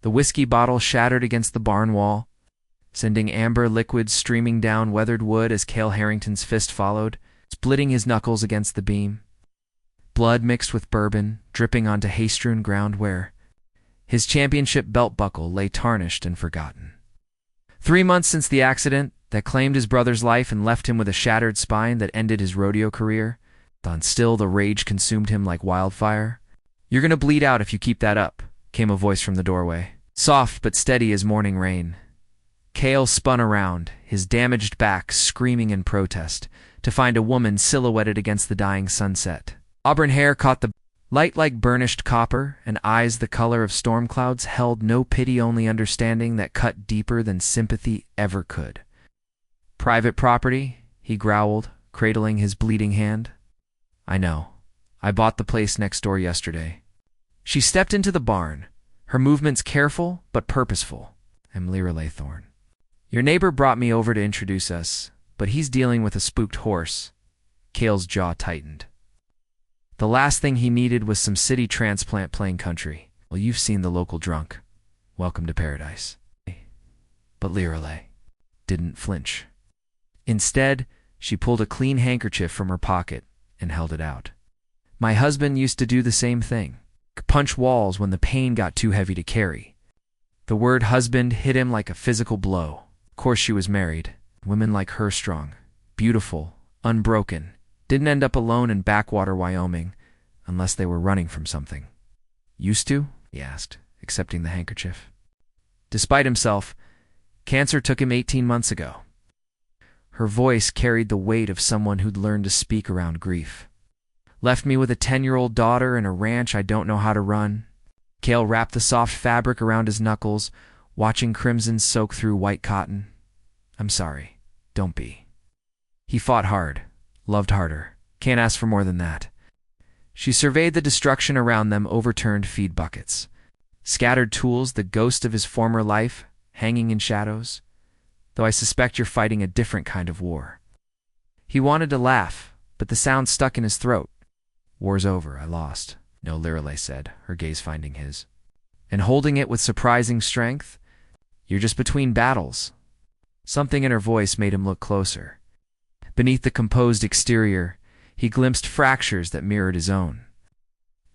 The whiskey bottle shattered against the barn wall, sending amber liquid streaming down weathered wood as Cale Harrington's fist followed, splitting his knuckles against the beam. Blood mixed with bourbon, dripping onto hay-strewn ground where his championship belt buckle lay tarnished and forgotten. 3 months since the accident that claimed his brother's life and left him with a shattered spine that ended his rodeo career, and still the rage consumed him like wildfire. "You're gonna bleed out if you keep that up," came a voice from the doorway, soft but steady as morning rain. Cale spun around, his damaged back screaming in protest, to find a woman silhouetted against the dying sunset. Auburn hair caught the light like burnished copper, and eyes the color of storm clouds held no pity, only understanding that cut deeper than sympathy ever could. "Private property," he growled, cradling his bleeding hand. "I know. I bought the place next door yesterday." She stepped into the barn, her movements careful but purposeful. "I'm Lyra Laythorne. Your neighbor brought me over to introduce us, but he's dealing with a spooked horse." Cale's jaw tightened. The last thing he needed was some city transplant playing country. "Well, you've seen the local drunk. Welcome to paradise." But Lyra didn't flinch. Instead, she pulled a clean handkerchief from her pocket and held it out. "My husband used to do the same thing. Punch walls when the pain got too heavy to carry." The word husband hit him like a physical blow. Of course she was married. Women like her strong, beautiful, unbroken, didn't end up alone in backwater Wyoming unless they were running from something. "Used to?" he asked, accepting the handkerchief. Despite himself, cancer took him 18 months ago. Her voice carried the weight of someone who'd learned to speak around grief. "Left me with a 10-year-old daughter and a ranch I don't know how to run." Cale wrapped the soft fabric around his knuckles, watching crimson soak through white cotton. "I'm sorry. Don't be." He fought hard, loved harder. Can't ask for more than that. She surveyed the destruction around them, overturned feed buckets, scattered tools, the ghost of his former life hanging in shadows. "Though I suspect you're fighting a different kind of war." He wanted to laugh, but the sound stuck in his throat. "War's over. I lost." "No," Lyra said, her gaze finding his, and holding it with surprising strength. "You're just between battles." Something in her voice made him look closer. Beneath the composed exterior, he glimpsed fractures that mirrored his own.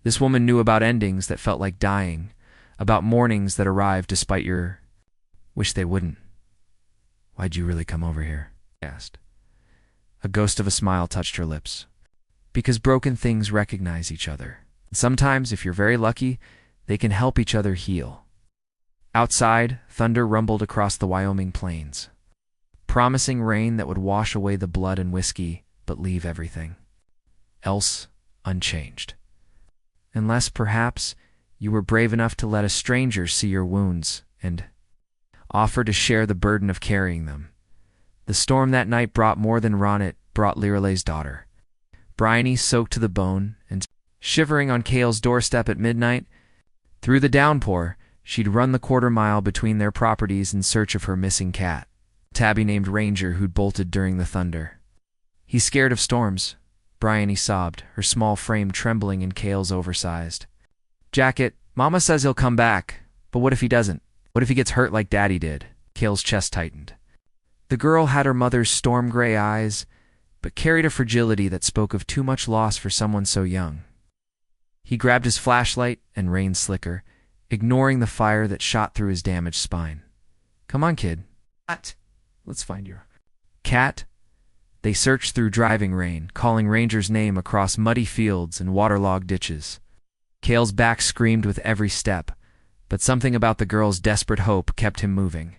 This woman knew about endings that felt like dying, about mornings that arrived despite your wish they wouldn't. "Why'd you really come over here?" he asked. A ghost of a smile touched her lips. "Because broken things recognize each other. Sometimes, if you're very lucky, they can help each other heal." Outside, thunder rumbled across the Wyoming plains, promising rain that would wash away the blood and whiskey, but leave everything else unchanged. Unless, perhaps, you were brave enough to let a stranger see your wounds and offer to share the burden of carrying them. The storm that night brought more than Ron, it brought Lyra's daughter. Bryony soaked to the bone, and shivering on Cale's doorstep at midnight. Through the downpour, she'd run the quarter-mile between their properties in search of her missing cat, tabby named Ranger, who'd bolted during the thunder. "He's scared of storms," Bryony sobbed, her small frame trembling in Cale's oversized jacket. "Mama says he'll come back, but what if he doesn't? What if he gets hurt like Daddy did?" Cale's chest tightened. The girl had her mother's storm-gray eyes, but carried a fragility that spoke of too much loss for someone so young. He grabbed his flashlight and rain slicker, ignoring the fire that shot through his damaged spine. "Come on, kid. Cat. Let's find your cat." They searched through driving rain, calling Ranger's name across muddy fields and waterlogged ditches. Cale's back screamed with every step, but something about the girl's desperate hope kept him moving.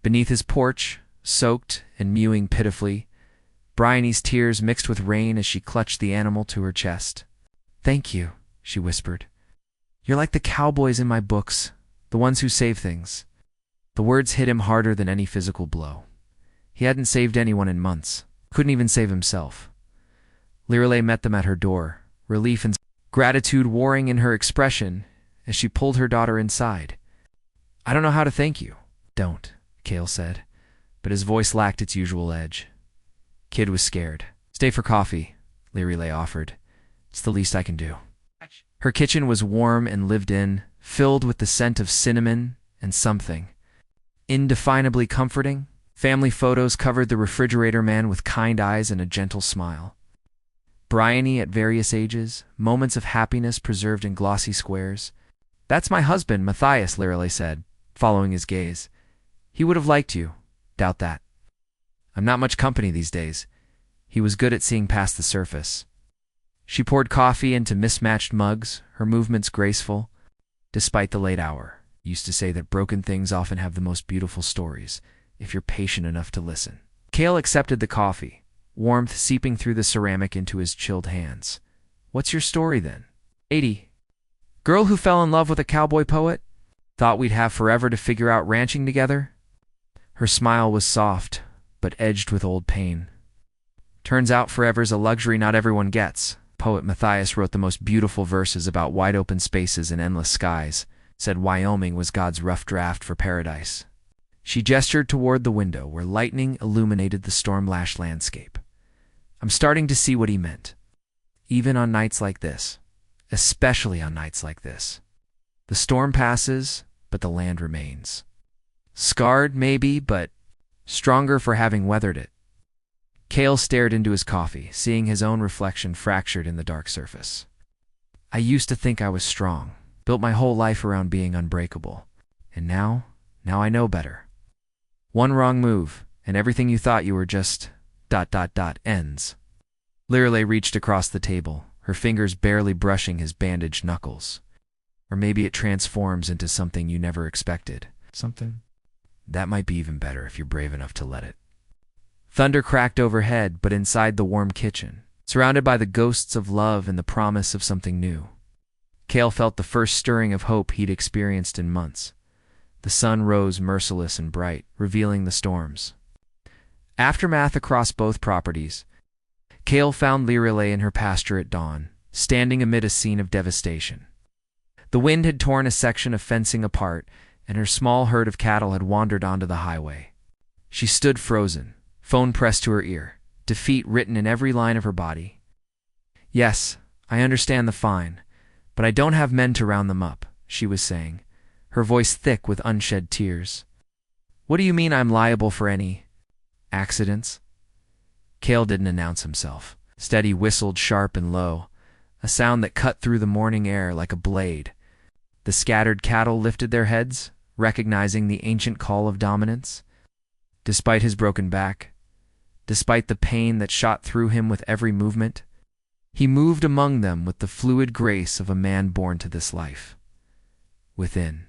Beneath his porch, soaked and mewing pitifully, Bryony's tears mixed with rain as she clutched the animal to her chest. "Thank you," she whispered. "You're like the cowboys in my books, the ones who save things." The words hit him harder than any physical blow. He hadn't saved anyone in months, couldn't even save himself. Lyra met them at her door, relief and gratitude warring in her expression as she pulled her daughter inside. "I don't know how to thank you." "Don't," Cale said, but his voice lacked its usual edge. Kid was scared. "Stay for coffee," Lyra offered. "It's the least I can do." Her kitchen was warm and lived in, filled with the scent of cinnamon and something indefinably comforting. Family photos covered the refrigerator man with kind eyes and a gentle smile. Bryony at various ages, moments of happiness preserved in glossy squares. "That's my husband, Matthias," Lireley said, following his gaze. "He would have liked you. Doubt that. I'm not much company these days." He was good at seeing past the surface. She poured coffee into mismatched mugs, her movements graceful, despite the late hour. Used to say that broken things often have the most beautiful stories, if you're patient enough to listen. Cale accepted the coffee, warmth seeping through the ceramic into his chilled hands. "What's your story, then?" 80. "Girl who fell in love with a cowboy poet? Thought we'd have forever to figure out ranching together?" Her smile was soft, but edged with old pain. "Turns out forever's a luxury not everyone gets." Poet Matthias wrote the most beautiful verses about wide-open spaces and endless skies, said Wyoming was God's rough draft for paradise. She gestured toward the window where lightning illuminated the storm-lashed landscape. "I'm starting to see what he meant. Even on nights like this. Especially on nights like this. The storm passes, but the land remains. Scarred, maybe, but stronger for having weathered it." Cale stared into his coffee, seeing his own reflection fractured in the dark surface. "I used to think I was strong, built my whole life around being unbreakable. And now I know better. One wrong move, and everything you thought you were just ... ends." Lireley reached across the table, her fingers barely brushing his bandaged knuckles. "Or maybe it transforms into something you never expected. Something that might be even better if you're brave enough to let it." Thunder cracked overhead, but inside the warm kitchen, surrounded by the ghosts of love and the promise of something new. Cale felt the first stirring of hope he'd experienced in months. The sun rose merciless and bright, revealing the storms. Aftermath across both properties. Cale found Lireley in her pasture at dawn, standing amid a scene of devastation. The wind had torn a section of fencing apart, and her small herd of cattle had wandered onto the highway. She stood frozen, phone pressed to her ear, defeat written in every line of her body. "Yes, I understand the fine, but I don't have men to round them up," she was saying, her voice thick with unshed tears. "What do you mean I'm liable for any accidents?" Cale didn't announce himself. Steady whistled sharp and low, a sound that cut through the morning air like a blade. The scattered cattle lifted their heads, recognizing the ancient call of dominance. Despite his broken back, despite the pain that shot through him with every movement, he moved among them with the fluid grace of a man born to this life. Within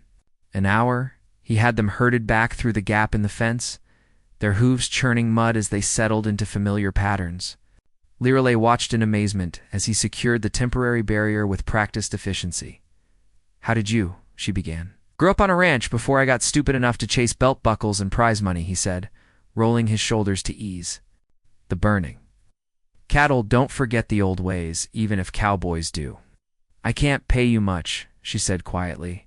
an hour, he had them herded back through the gap in the fence, their hooves churning mud as they settled into familiar patterns. Lireley watched in amazement as he secured the temporary barrier with practiced efficiency. "How did you?" she began. "Grew up on a ranch before I got stupid enough to chase belt buckles and prize money," he said, rolling his shoulders to ease. "The burning. Cattle don't forget the old ways, even if cowboys do." "I can't pay you much," she said quietly.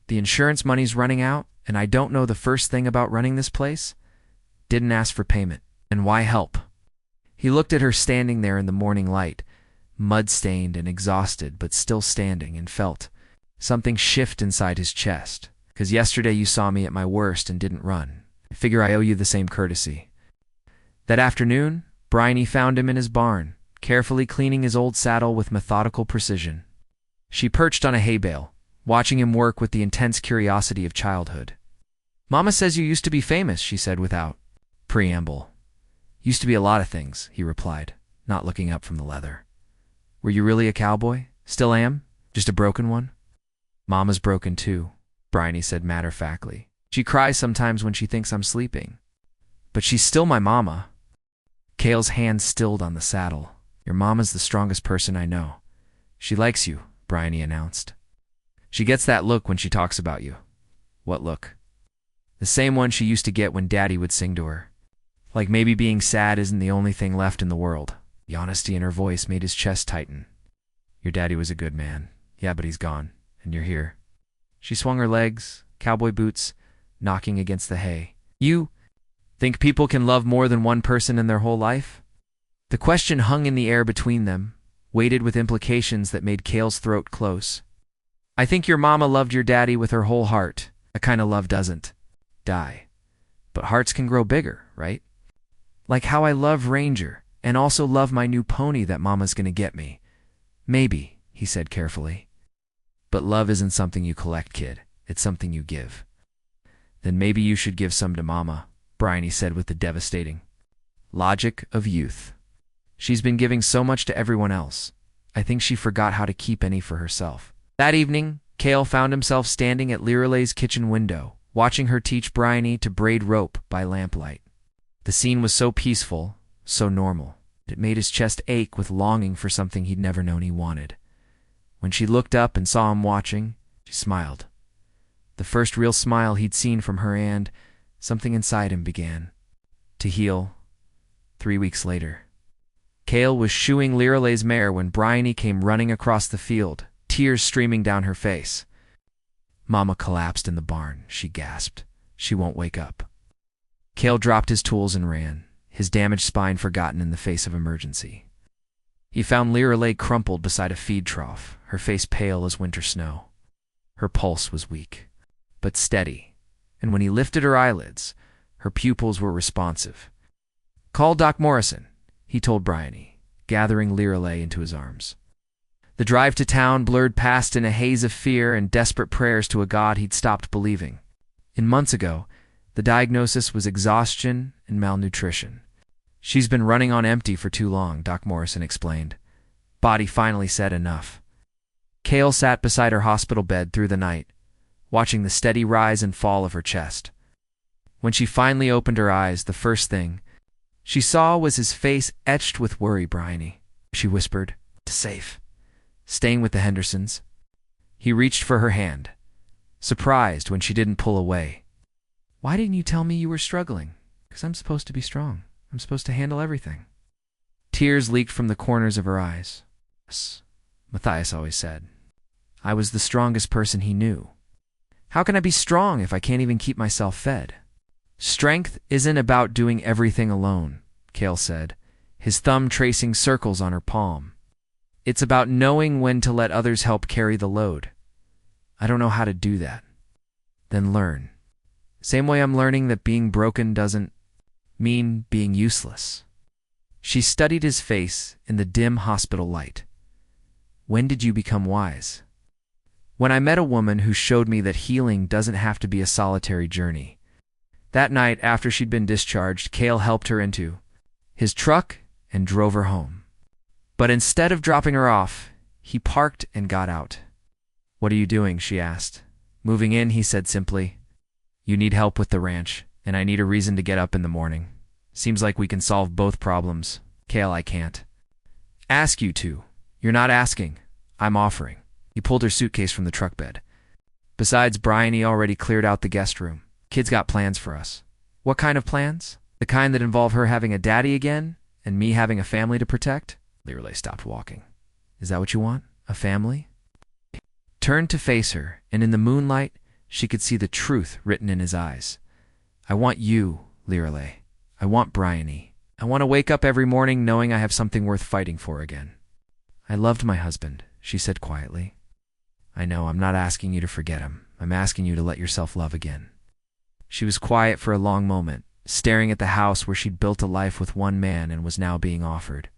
"The insurance money's running out, and I don't know the first thing about running this place. Didn't ask for payment. And why help?" He looked at her standing there in the morning light, mud-stained and exhausted, but still standing, and felt something shift inside his chest. "'Cause yesterday you saw me at my worst and didn't run. I figure I owe you the same courtesy." That afternoon, Bryony found him in his barn, carefully cleaning his old saddle with methodical precision. She perched on a hay bale, watching him work with the intense curiosity of childhood. "Mama says you used to be famous," she said without preamble. "Used to be a lot of things," he replied, not looking up from the leather. "Were you really a cowboy? Still am? Just a broken one?" "Mama's broken too," Bryony said matter-of-factly. "She cries sometimes when she thinks I'm sleeping. But she's still my mama." Cale's hand stilled on the saddle. "Your mama's the strongest person I know. She likes you," Bryony announced. "She gets that look when she talks about you." "What look?" "The same one she used to get when Daddy would sing to her. Like maybe being sad isn't the only thing left in the world." The honesty in her voice made his chest tighten. "Your daddy was a good man. Yeah, but he's gone. And you're here." She swung her legs, cowboy boots, knocking against the hay. "You think people can love more than one person in their whole life?" The question hung in the air between them, weighted with implications that made Cale's throat close. I think your mama loved your daddy with her whole heart. That kind of love doesn't die. But hearts can grow bigger, right? Like how I love Ranger and also love my new pony that mama's gonna get me. Maybe, he said carefully. But love isn't something you collect, kid. It's something you give. Then maybe you should give some to mama, Bryony said with the devastating logic of youth. She's been giving so much to everyone else. I think she forgot how to keep any for herself. That evening, Cale found himself standing at Liralay's kitchen window, watching her teach Bryony to braid rope by lamplight. The scene was so peaceful, so normal. It made his chest ache with longing for something he'd never known he wanted. When she looked up and saw him watching, she smiled. The first real smile he'd seen from her, and something inside him began to heal. 3 weeks later, Cale was shoeing Liralay's mare when Bryony came running across the field, tears streaming down her face. Mama collapsed in the barn, she gasped. She won't wake up. Cale dropped his tools and ran, his damaged spine forgotten in the face of emergency. He found Liralay crumpled beside a feed trough, her face pale as winter snow. Her pulse was weak, but steady, and when he lifted her eyelids, her pupils were responsive. Call Doc Morrison, he told Bryony, gathering Liralay into his arms. The drive to town blurred past in a haze of fear and desperate prayers to a God he'd stopped believing. Months ago, the diagnosis was exhaustion and malnutrition. She's been running on empty for too long, Doc Morrison explained. Body finally said enough. Cale sat beside her hospital bed through the night, watching the steady rise and fall of her chest. When she finally opened her eyes, the first thing she saw was his face etched with worry. Bryony, she whispered, safe, staying with the Hendersons. He reached for her hand, surprised when she didn't pull away. Why didn't you tell me you were struggling? Because I'm supposed to be strong. I'm supposed to handle everything. Tears leaked from the corners of her eyes. Yes, Matthias always said. I was the strongest person he knew. How can I be strong if I can't even keep myself fed? Strength isn't about doing everything alone, Cale said, his thumb tracing circles on her palm. It's about knowing when to let others help carry the load. I don't know how to do that. Then learn. Same way I'm learning that being broken doesn't mean being useless. She studied his face in the dim hospital light. When did you become wise? When I met a woman who showed me that healing doesn't have to be a solitary journey. That night, after she'd been discharged, Cale helped her into his truck and drove her home. But instead of dropping her off, he parked and got out. What are you doing? She asked. Moving in, he said simply. You need help with the ranch, and I need a reason to get up in the morning. Seems like we can solve both problems. Cale, I can't ask you to. You're not asking. I'm offering. He pulled her suitcase from the truck bed. Besides, Bryony already cleared out the guest room. Kid's got plans for us. What kind of plans? The kind that involve her having a daddy again, and me having a family to protect? Liralay stopped walking. Is that what you want? A family? Turned to face her, and in the moonlight, she could see the truth written in his eyes. I want you, Liralay. I want Bryony. I want to wake up every morning knowing I have something worth fighting for again. I loved my husband, she said quietly. I know, I'm not asking you to forget him. I'm asking you to let yourself love again. She was quiet for a long moment, staring at the house where she'd built a life with one man and was now being offered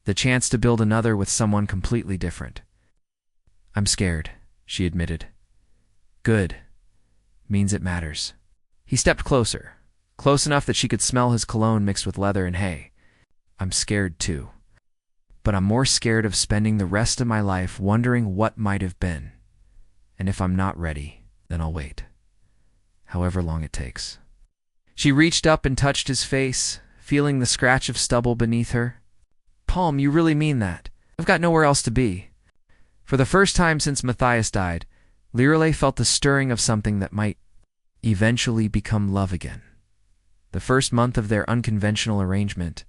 the chance to build another with someone completely different. I'm scared, she admitted. Good. Means it matters. He stepped closer, close enough that she could smell his cologne mixed with leather and hay. I'm scared too. But I'm more scared of spending the rest of my life wondering what might have been. And if I'm not ready, then I'll wait. However long it takes. She reached up and touched his face, feeling the scratch of stubble beneath her. Palm, you really mean that? I've got nowhere else to be. For the first time since Matthias died, Liralay felt the stirring of something that might eventually become love again. The first month of their unconventional arrangement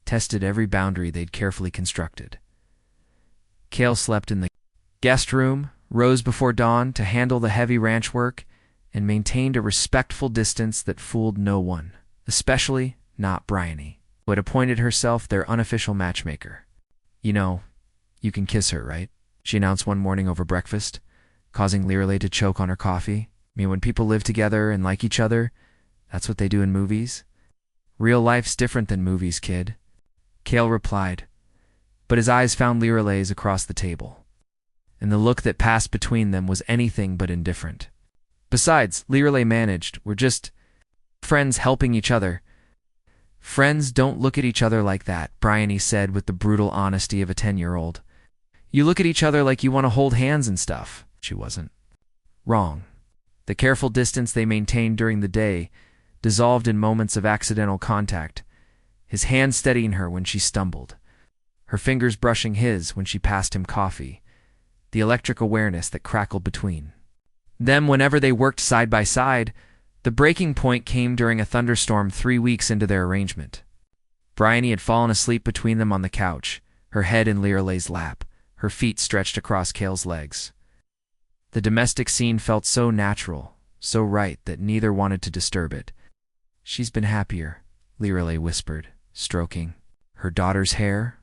tested every boundary they'd carefully constructed. Cale slept in the guest room, rose before dawn to handle the heavy ranch work, and maintained a respectful distance that fooled no one, especially not Bryony, who had appointed herself their unofficial matchmaker. You know, you can kiss her, right? She announced one morning over breakfast. causing Lirelei to choke on her coffee. I mean, when people live together and like each other, that's what they do in movies. Real life's different than movies, kid. Cale replied, but his eyes found Lirelei's across the table, and the look that passed between them was anything but indifferent. Besides, Lirelei managed, we're just friends helping each other. Friends don't look at each other like that, Bryony said with the brutal honesty of a 10-year-old. You look at each other like you want to hold hands and stuff. She wasn't wrong. The careful distance they maintained during the day dissolved in moments of accidental contact, his hand steadying her when she stumbled, her fingers brushing his when she passed him coffee, the electric awareness that crackled between them whenever they worked side by side. The breaking point came during a thunderstorm 3 weeks into their arrangement. Bryony had fallen asleep between them on the couch, her head in Lirelei's lap, her feet stretched across Cale's legs. The domestic scene felt so natural, so right that neither wanted to disturb it. She's been happier, Lirelei whispered, stroking her daughter's hair,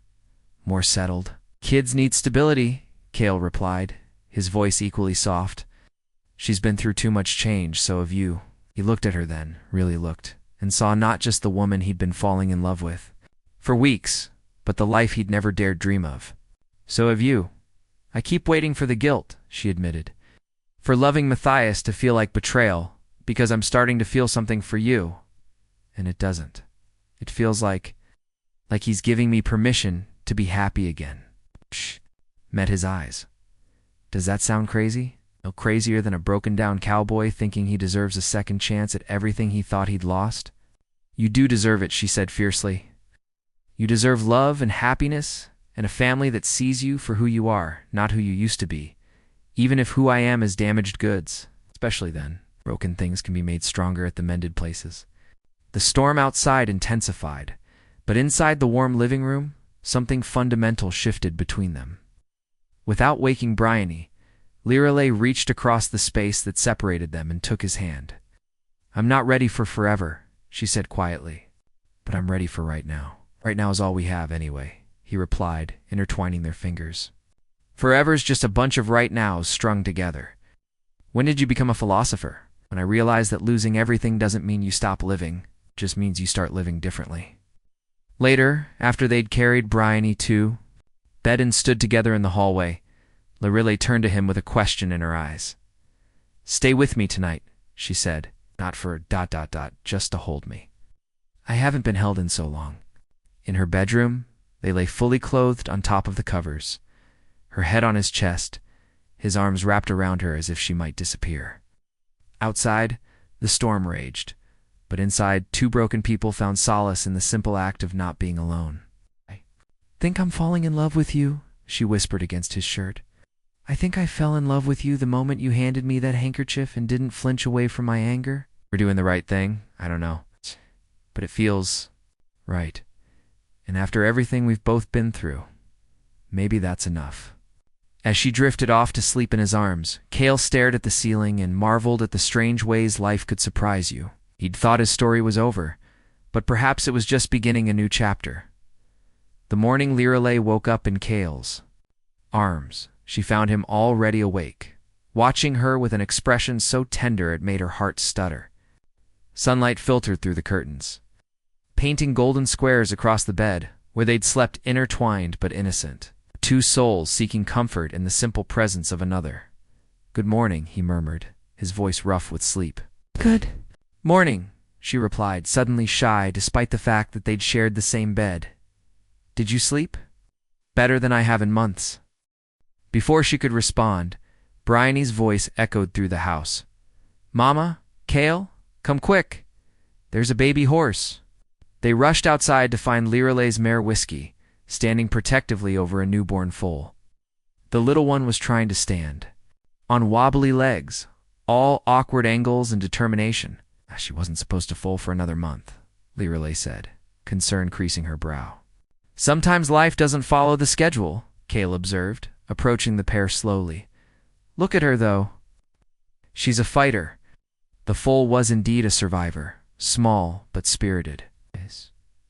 more settled. Kids need stability, Cale replied, his voice equally soft. She's been through too much change, so have you. He looked at her then, really looked, and saw not just the woman he'd been falling in love with for weeks, but the life he'd never dared dream of. So have you. I keep waiting for the guilt, she admitted. For loving Matthias to feel like betrayal, because I'm starting to feel something for you. And it doesn't. It feels like he's giving me permission to be happy again. Shh. Met his eyes. Does that sound crazy? No crazier than a broken-down cowboy thinking he deserves a second chance at everything he thought he'd lost? You do deserve it, she said fiercely. You deserve love and happiness and a family that sees you for who you are, not who you used to be. Even if who I am is damaged goods, especially then. Broken things can be made stronger at the mended places. The storm outside intensified, but inside the warm living room, something fundamental shifted between them. Without waking Bryony, Lirelei reached across the space that separated them and took his hand. I'm not ready for forever, she said quietly, but I'm ready for right now. Right now is all we have anyway, he replied, intertwining their fingers. Forever's just a bunch of right nows strung together. When did you become a philosopher? When I realized that losing everything doesn't mean you stop living, it just means you start living differently. Later, after they'd carried Bryony to bed and stood together in the hallway, Lirelei turned to him with a question in her eyes. Stay with me tonight, she said, not for ... just to hold me. I haven't been held in so long. In her bedroom, they lay fully clothed on top of the covers, her head on his chest, his arms wrapped around her as if she might disappear. Outside, the storm raged, but inside, two broken people found solace in the simple act of not being alone. I think I'm falling in love with you, she whispered against his shirt. I think I fell in love with you the moment you handed me that handkerchief and didn't flinch away from my anger. We're doing the right thing? I don't know. But it feels right. And after everything we've both been through, maybe that's enough. As she drifted off to sleep in his arms, Cale stared at the ceiling and marveled at the strange ways life could surprise you. He'd thought his story was over, but perhaps it was just beginning a new chapter. The morning Lirelei woke up in Cale's arms, she found him already awake, watching her with an expression so tender it made her heart stutter. Sunlight filtered through the curtains, painting golden squares across the bed, where they'd slept intertwined but innocent, two souls seeking comfort in the simple presence of another. Good morning, he murmured, his voice rough with sleep. Good morning, she replied, suddenly shy despite the fact that they'd shared the same bed. Did you sleep? Better than I have in months. Before she could respond, Bryony's voice echoed through the house. Mama, Cale, come quick. There's a baby horse. They rushed outside to find Lirelei's mare Whiskey, standing protectively over a newborn foal. The little one was trying to stand, on wobbly legs, all awkward angles and determination. She wasn't supposed to foal for another month, Lirelei said, concern creasing her brow. Sometimes life doesn't follow the schedule, Cale observed, approaching the pair slowly. Look at her, though. She's a fighter. The foal was indeed a survivor, small but spirited,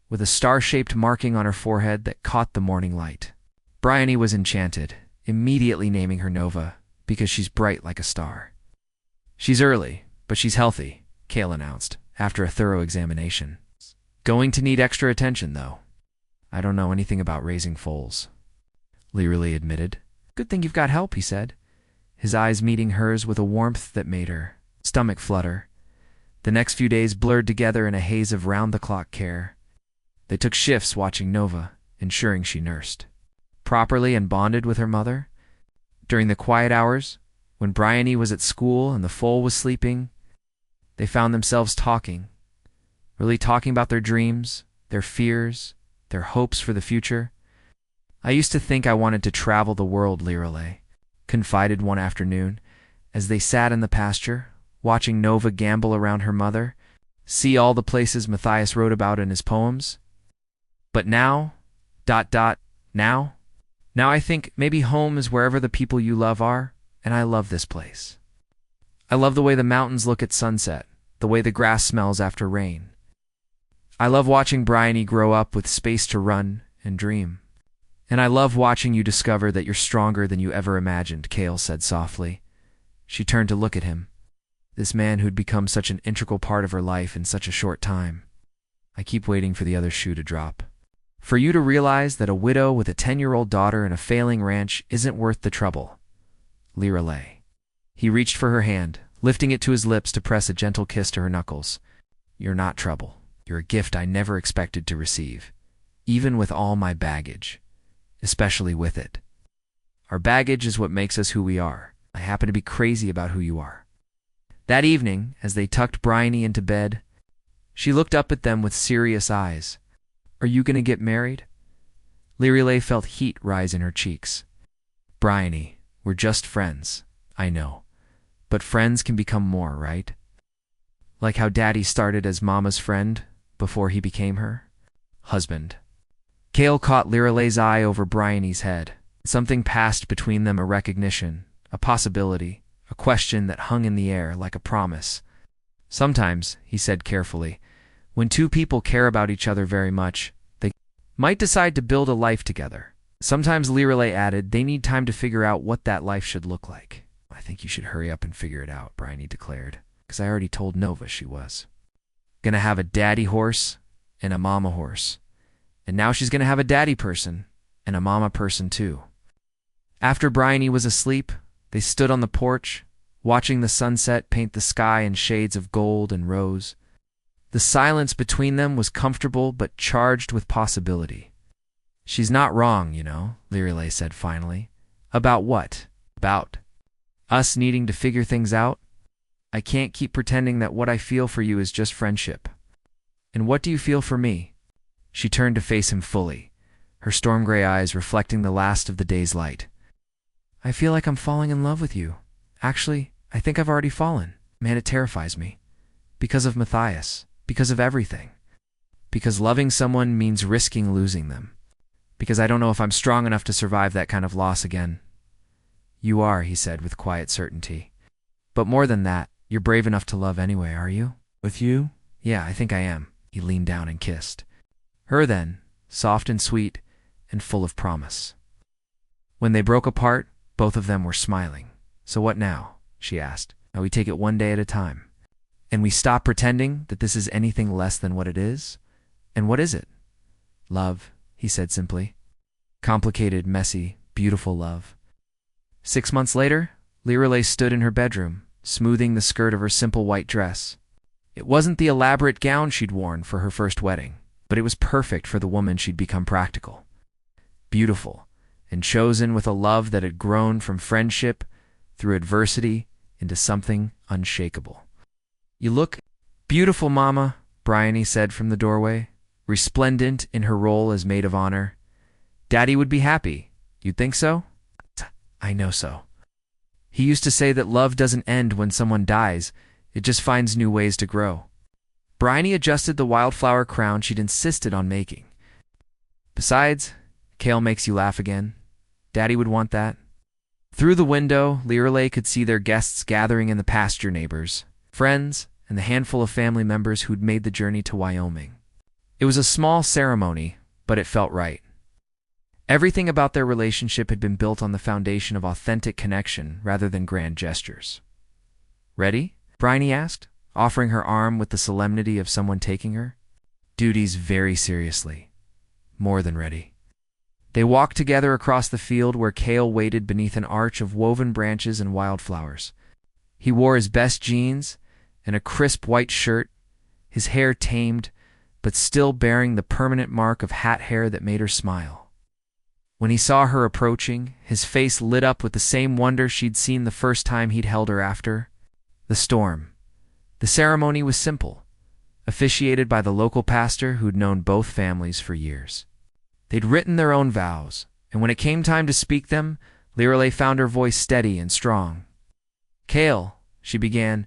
with a star-shaped marking on her forehead that caught the morning light. Bryony was enchanted, immediately naming her Nova, because she's bright like a star. She's early, but she's healthy, Cale announced, after a thorough examination. Going to need extra attention, though. I don't know anything about raising foals, Leroy admitted. Good thing you've got help, he said, his eyes meeting hers with a warmth that made her stomach flutter. The next few days blurred together in a haze of round-the-clock care. They took shifts watching Nova, ensuring she nursed properly and bonded with her mother. During the quiet hours, when Bryony was at school and the foal was sleeping, they found themselves talking, really talking about their dreams, their fears, their hopes for the future. I used to think I wanted to travel the world, Leroy confided one afternoon, as they sat in the pasture, watching Nova gambol around her mother, see all the places Matthias wrote about in his poems. But now, now I think maybe home is wherever the people you love are, and I love this place. I love the way the mountains look at sunset, the way the grass smells after rain. I love watching Bryony grow up with space to run and dream. And I love watching you discover that you're stronger than you ever imagined, Cale said softly. She turned to look at him, this man who'd become such an integral part of her life in such a short time. I keep waiting for the other shoe to drop. For you to realize that a widow with a 10-year-old daughter and a failing ranch isn't worth the trouble. Leroy. He reached for her hand, lifting it to his lips to press a gentle kiss to her knuckles. You're not trouble. You're a gift I never expected to receive, even with all my baggage, especially with it. Our baggage is what makes us who we are. I happen to be crazy about who you are. That evening, as they tucked Bryony into bed, she looked up at them with serious eyes. Are you going to get married? Leroy felt heat rise in her cheeks. Bryony, we're just friends, I know. But friends can become more, right? Like how Daddy started as Mama's friend before he became her husband. Cale caught Leroy's eye over Bryony's head. Something passed between them, a recognition, a possibility, a question that hung in the air like a promise. Sometimes, he said carefully, when two people care about each other very much, they might decide to build a life together. Sometimes, Leroy added, they need time to figure out what that life should look like. I think you should hurry up and figure it out, Bryony declared, because I already told Nova she was gonna have a daddy horse and a mama horse. And now she's gonna have a daddy person and a mama person too. After Bryony was asleep, they stood on the porch, watching the sunset paint the sky in shades of gold and rose. The silence between them was comfortable but charged with possibility. She's not wrong, you know, Leroy said finally. About what? About us needing to figure things out? I can't keep pretending that what I feel for you is just friendship. And what do you feel for me? She turned to face him fully, her storm gray eyes reflecting the last of the day's light. I feel like I'm falling in love with you. Actually, I think I've already fallen. Man, it terrifies me. Because of Matthias. Because of everything. Because loving someone means risking losing them. Because I don't know if I'm strong enough to survive that kind of loss again. You are, he said with quiet certainty. But more than that, you're brave enough to love anyway, are you? With you? Yeah, I think I am. He leaned down and kissed her then, soft and sweet, and full of promise. When they broke apart, both of them were smiling. So what now? She asked. Now we take it one day at a time. And we stop pretending that this is anything less than what it is? And what is it? Love, he said simply. Complicated, messy, beautiful love. 6 months later, Leroy stood in her bedroom, smoothing the skirt of her simple white dress. It wasn't the elaborate gown she'd worn for her first wedding, but it was perfect for the woman she'd become. Practical, beautiful, and chosen with a love that had grown from friendship through adversity into something unshakable. You look beautiful, Mama, Bryony said from the doorway, resplendent in her role as maid of honor. Daddy would be happy. You'd think so? I know so. He used to say that love doesn't end when someone dies, it just finds new ways to grow. Bryony adjusted the wildflower crown she'd insisted on making. Besides, Cale makes you laugh again. Daddy would want that. Through the window, Leroy could see their guests gathering in the pasture, neighbors, friends, and the handful of family members who'd made the journey to Wyoming. It was a small ceremony, but it felt right. Everything about their relationship had been built on the foundation of authentic connection rather than grand gestures. "Ready?" Bryony asked, offering her arm with the solemnity of someone taking her. "Duties very seriously. More than ready." They walked together across the field where Cale waited beneath an arch of woven branches and wildflowers. He wore his best jeans and a crisp white shirt, his hair tamed, but still bearing the permanent mark of hat hair that made her smile. When he saw her approaching, his face lit up with the same wonder she'd seen the first time he'd held her after. The storm. The ceremony was simple, officiated by the local pastor who'd known both families for years. They'd written their own vows, and when it came time to speak them, Lirelei found her voice steady and strong. "Cale," she began,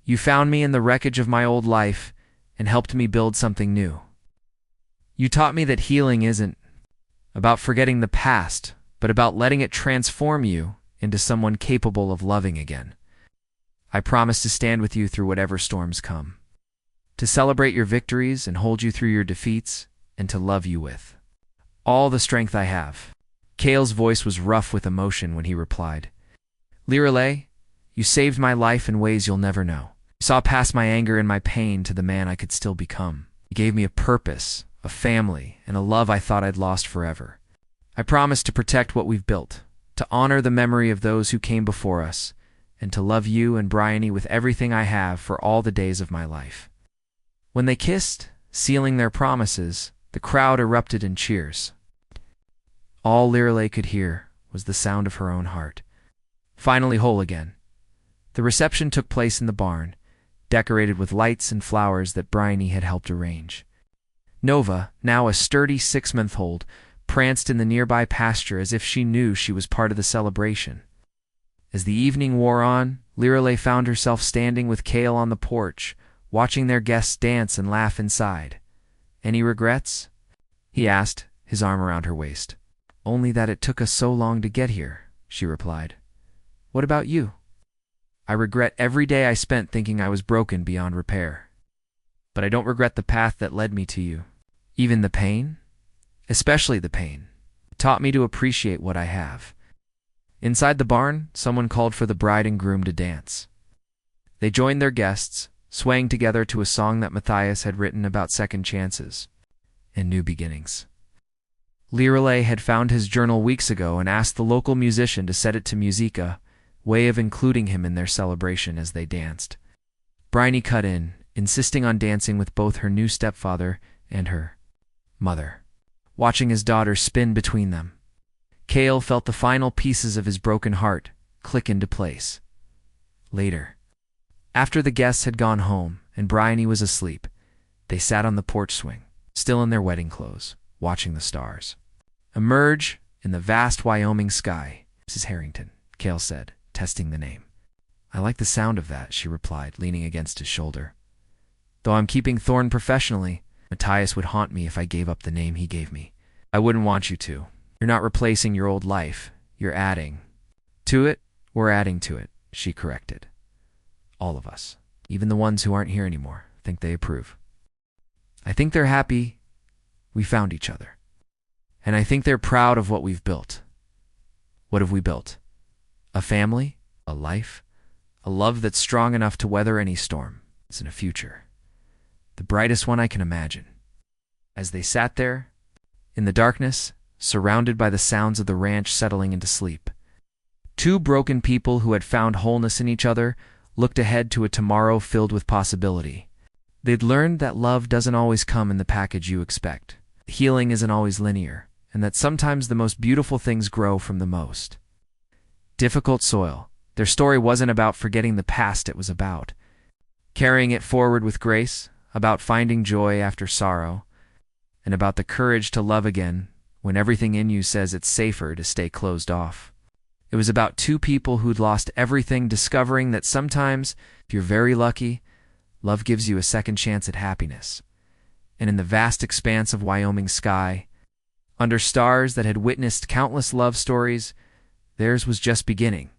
"you found me in the wreckage of my old life and helped me build something new. You taught me that healing isn't about forgetting the past, but about letting it transform you into someone capable of loving again. I promise to stand with you through whatever storms come, to celebrate your victories and hold you through your defeats, and to love you with all the strength I have." Cale's voice was rough with emotion when he replied, "Lirelei, you saved my life in ways you'll never know. You saw past my anger and my pain to the man I could still become. You gave me a purpose, a family, and a love I thought I'd lost forever. I promise to protect what we've built, to honor the memory of those who came before us, and to love you and Bryony with everything I have for all the days of my life." When they kissed, sealing their promises, the crowd erupted in cheers. All Lirelei could hear was the sound of her own heart, finally whole again. The reception took place in the barn, decorated with lights and flowers that Bryony had helped arrange. Nova, now a sturdy 6-month-old, pranced in the nearby pasture as if she knew she was part of the celebration. As the evening wore on, Lirelei found herself standing with Cale on the porch, watching their guests dance and laugh inside. "Any regrets?" he asked, his arm around her waist. "Only that it took us so long to get here," she replied. "What about you?" "I regret every day I spent thinking I was broken beyond repair. But I don't regret the path that led me to you. Even the pain? Especially the pain. It taught me to appreciate what I have." Inside the barn, someone called for the bride and groom to dance. They joined their guests, swaying together to a song that Matthias had written about second chances and new beginnings. Lirelei had found his journal weeks ago and asked the local musician to set it to musica, way of including him in their celebration as they danced. Bryony cut in, insisting on dancing with both her new stepfather and her mother, watching his daughter spin between them. Cale felt the final pieces of his broken heart click into place. Later, after the guests had gone home and Bryony was asleep, they sat on the porch swing, still in their wedding clothes, watching the stars emerge in the vast Wyoming sky. "Mrs. Harrington," Cale said, testing the name. "I like the sound of that," she replied, leaning against his shoulder. "Though I'm keeping Thorne professionally, Matthias would haunt me if I gave up the name he gave me. I wouldn't want you to. You're not replacing your old life. You're adding to it. We're adding to it," she corrected. "All of us, even the ones who aren't here anymore, think they approve. I think they're happy we found each other. And I think they're proud of what we've built." What have we built? A family, a life, a love that's strong enough to weather any storm. It's in a future, the brightest one I can imagine. As they sat there, in the darkness, surrounded by the sounds of the ranch settling into sleep, two broken people who had found wholeness in each other looked ahead to a tomorrow filled with possibility. They'd learned that love doesn't always come in the package you expect. Healing isn't always linear, and that sometimes the most beautiful things grow from the most difficult soil. Their story wasn't about forgetting the past, it was about carrying it forward with grace, about finding joy after sorrow, and about the courage to love again when everything in you says it's safer to stay closed off. It was about two people who'd lost everything discovering that sometimes, if you're very lucky, love gives you a second chance at happiness. And in the vast expanse of Wyoming sky, under stars that had witnessed countless love stories, theirs was just beginning.